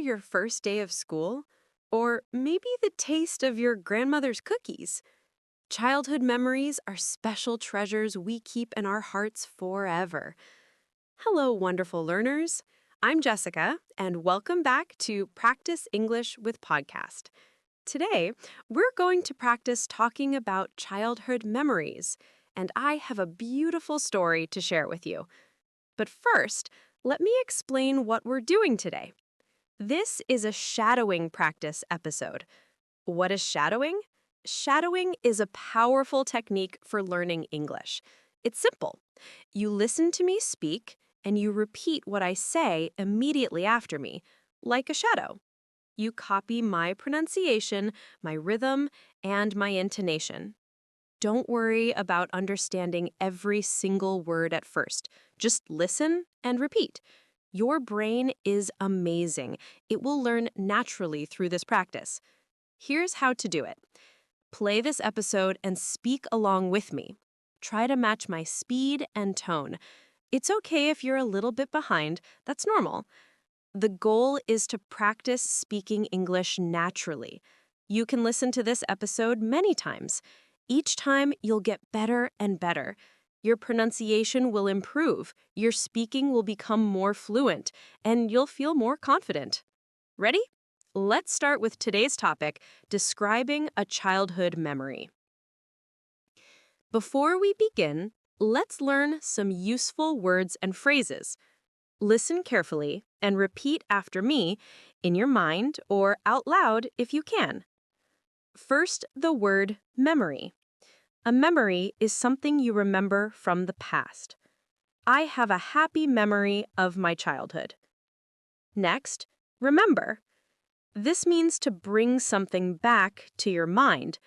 your first day of school? Or maybe the taste of your grandmother's cookies? Childhood memories are special treasures we keep in our hearts forever. Hello, wonderful learners. I'm Jessica, and welcome back to Practice English with Podcast. Today, we're going to practice talking about childhood memories, and I have a beautiful story to share with you. But first, let me explain what we're doing today. This is a shadowing practice episode. What is shadowing? Shadowing is a powerful technique for learning English. It's simple. You listen to me speak, and you repeat what I say immediately after me, like a shadow. You copy my pronunciation, my rhythm, and my intonation. Don't worry about understanding every single word at first. Just listen and repeat. Your brain is amazing. It will learn naturally through this practice. Here's how to do it. Play this episode and speak along with me. Try to match my speed and tone. It's okay if you're a little bit behind. That's normal. The goal is to practice speaking English naturally. You can listen to this episode many times. Each time, you'll get better and better. Your pronunciation will improve, your speaking will become more fluent, and you'll feel more confident. Ready? Let's start with today's topic, describing a childhood memory. Before we begin, let's learn some useful words and phrases. Listen carefully and repeat after me in your mind or out loud if you can. First, the word memory. A memory is something you remember from the past. I have a happy memory of my childhood. Next, remember. This means to bring something back to your mind.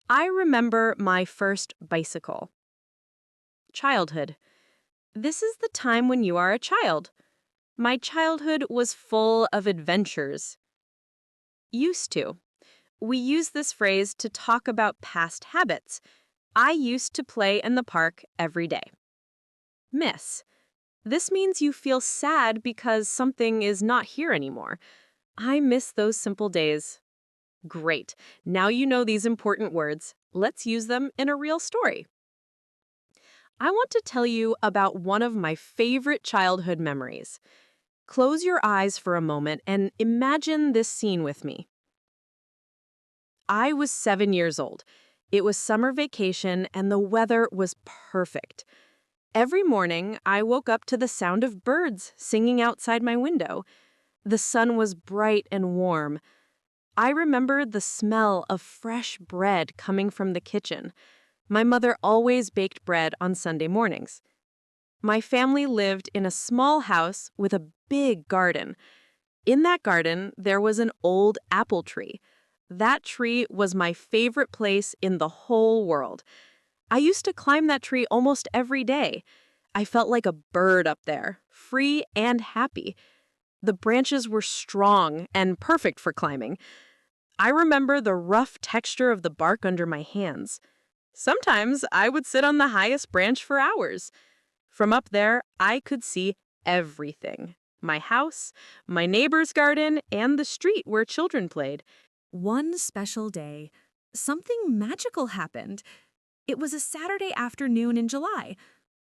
I remember my first bicycle. Childhood. This is the time when you are a child. My childhood was full of adventures. Used to. We use this phrase to talk about past habits. I used to play in the park every day. Miss. This means you feel sad because something is not here anymore. I miss those simple days. Great. Now you know these important words. Let's use them in a real story. I want to tell you about one of my favorite childhood memories. Close your eyes for a moment and imagine this scene with me. I was 7 years old. It was summer vacation and the weather was perfect. Every morning, I woke up to the sound of birds singing outside my window. The sun was bright and warm. I remembered the smell of fresh bread coming from the kitchen. My mother always baked bread on Sunday mornings. My family lived in a small house with a big garden. In that garden, there was an old apple tree. That tree was my favorite place in the whole world. I used to climb that tree almost every day. I felt like a bird up there, free and happy. The branches were strong and perfect for climbing. I remember the rough texture of the bark under my hands. Sometimes I would sit on the highest branch for hours. From up there, I could see everything. My house, my neighbor's garden, and the street where children played. One special day, something magical happened. It was a Saturday afternoon in July.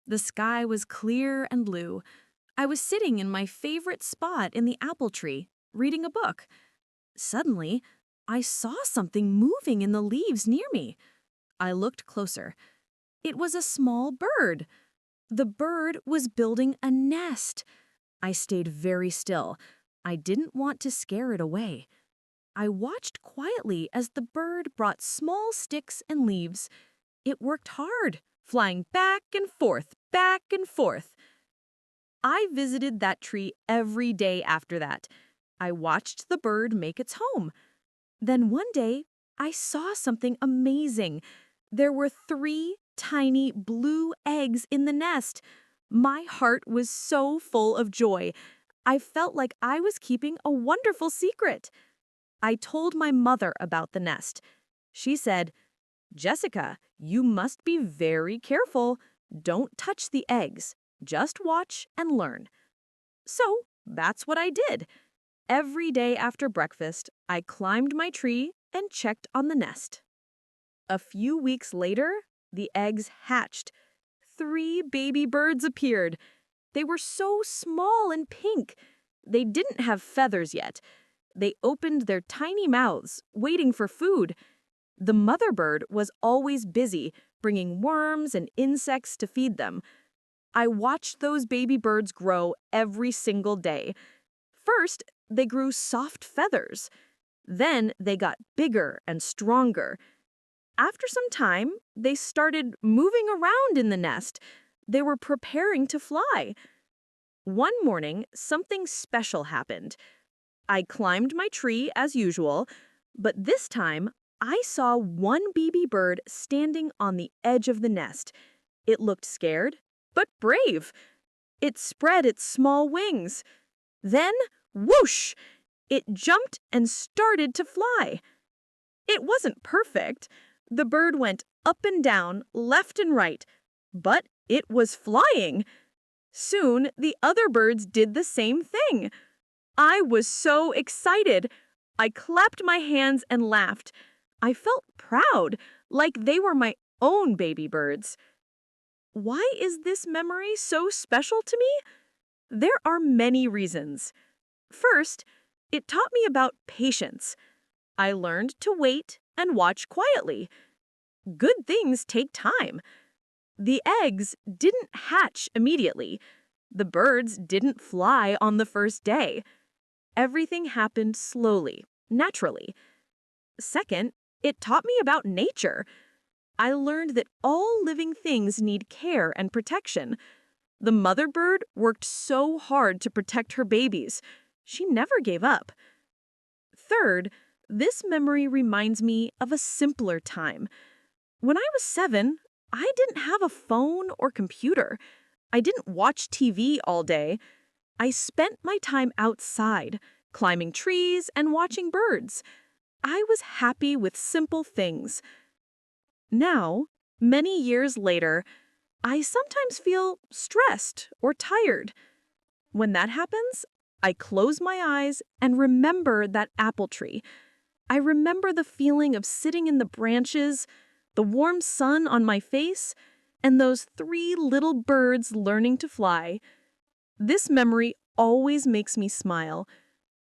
The sky was clear and blue. I was sitting in my favorite spot in the apple tree, reading a book. Suddenly, I saw something moving in the leaves near me. I looked closer. It was a small bird. The bird was building a nest. I stayed very still. I didn't want to scare it away. I watched quietly as the bird brought small sticks and leaves. It worked hard, flying back and forth, back and forth. I visited that tree every day after that. I watched the bird make its home. Then one day, I saw something amazing. There were 3 tiny blue eggs in the nest. My heart was so full of joy. I felt like I was keeping a wonderful secret. I told my mother about the nest. She said, "Jessica, you must be very careful. Don't touch the eggs. Just watch and learn." So that's what I did. Every day after breakfast, I climbed my tree and checked on the nest. A few weeks later, the eggs hatched. 3 baby birds appeared. They were so small and pink. They didn't have feathers yet. They opened their tiny mouths, waiting for food. The mother bird was always busy, bringing worms and insects to feed them. I watched those baby birds grow every single day. First, they grew soft feathers. Then they got bigger and stronger. After some time, they started moving around in the nest. They were preparing to fly. One morning, something special happened. I climbed my tree as usual, but this time I saw one baby bird standing on the edge of the nest. It looked scared, but brave. It spread its small wings. Then, whoosh! It jumped and started to fly. It wasn't perfect. The bird went up and down, left and right, but it was flying. Soon, the other birds did the same thing. I was so excited. I clapped my hands and laughed. I felt proud, like they were my own baby birds. Why is this memory so special to me? There are many reasons. First, it taught me about patience. I learned to wait and watch quietly. Good things take time. The eggs didn't hatch immediately. The birds didn't fly on the first day. Everything happened slowly, naturally. Second, it taught me about nature. I learned that all living things need care and protection. The mother bird worked so hard to protect her babies. She never gave up. Third, this memory reminds me of a simpler time. When I was 7, I didn't have a phone or computer. I didn't watch TV all day. I spent my time outside, climbing trees and watching birds. I was happy with simple things. Now, many years later, I sometimes feel stressed or tired. When that happens, I close my eyes and remember that apple tree. I remember the feeling of sitting in the branches, the warm sun on my face, and those 3 little birds learning to fly. This memory always makes me smile.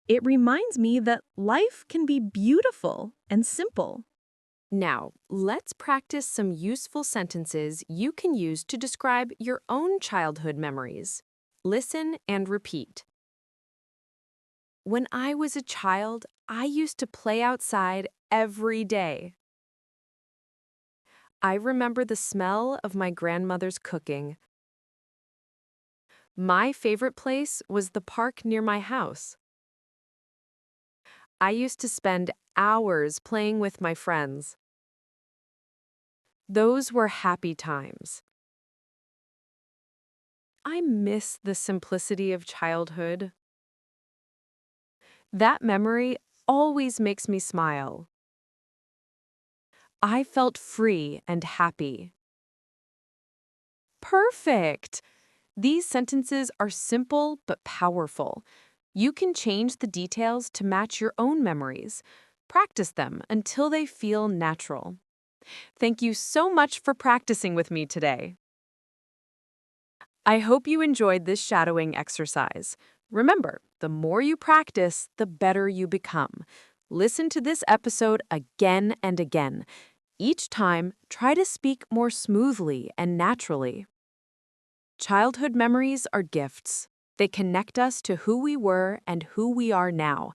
It reminds me that life can be beautiful and simple. Now, let's practice some useful sentences you can use to describe your own childhood memories. Listen and repeat. When I was a child, I used to play outside every day. I remember the smell of my grandmother's cooking. My favorite place was the park near my house. I used to spend hours playing with my friends. Those were happy times. I miss the simplicity of childhood. That memory always makes me smile. I felt free and happy. Perfect! These sentences are simple but powerful. You can change the details to match your own memories. Practice them until they feel natural. Thank you so much for practicing with me today. I hope you enjoyed this shadowing exercise. Remember, the more you practice, the better you become. Listen to this episode again and again. Each time, try to speak more smoothly and naturally. Childhood memories are gifts. They connect us to who we were and who we are now.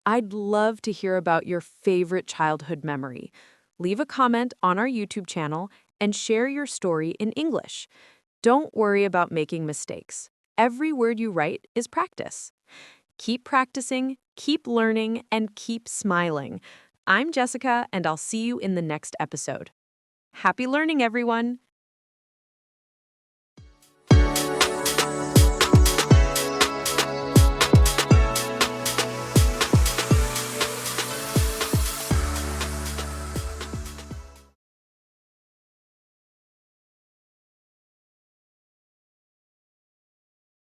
I'd love to hear about your favorite childhood memory. Leave a comment on our YouTube channel and share your story in English. Don't worry about making mistakes. Every word you write is practice. Keep practicing, keep learning, and keep smiling. I'm Jessica, and I'll see you in the next episode. Happy learning, everyone!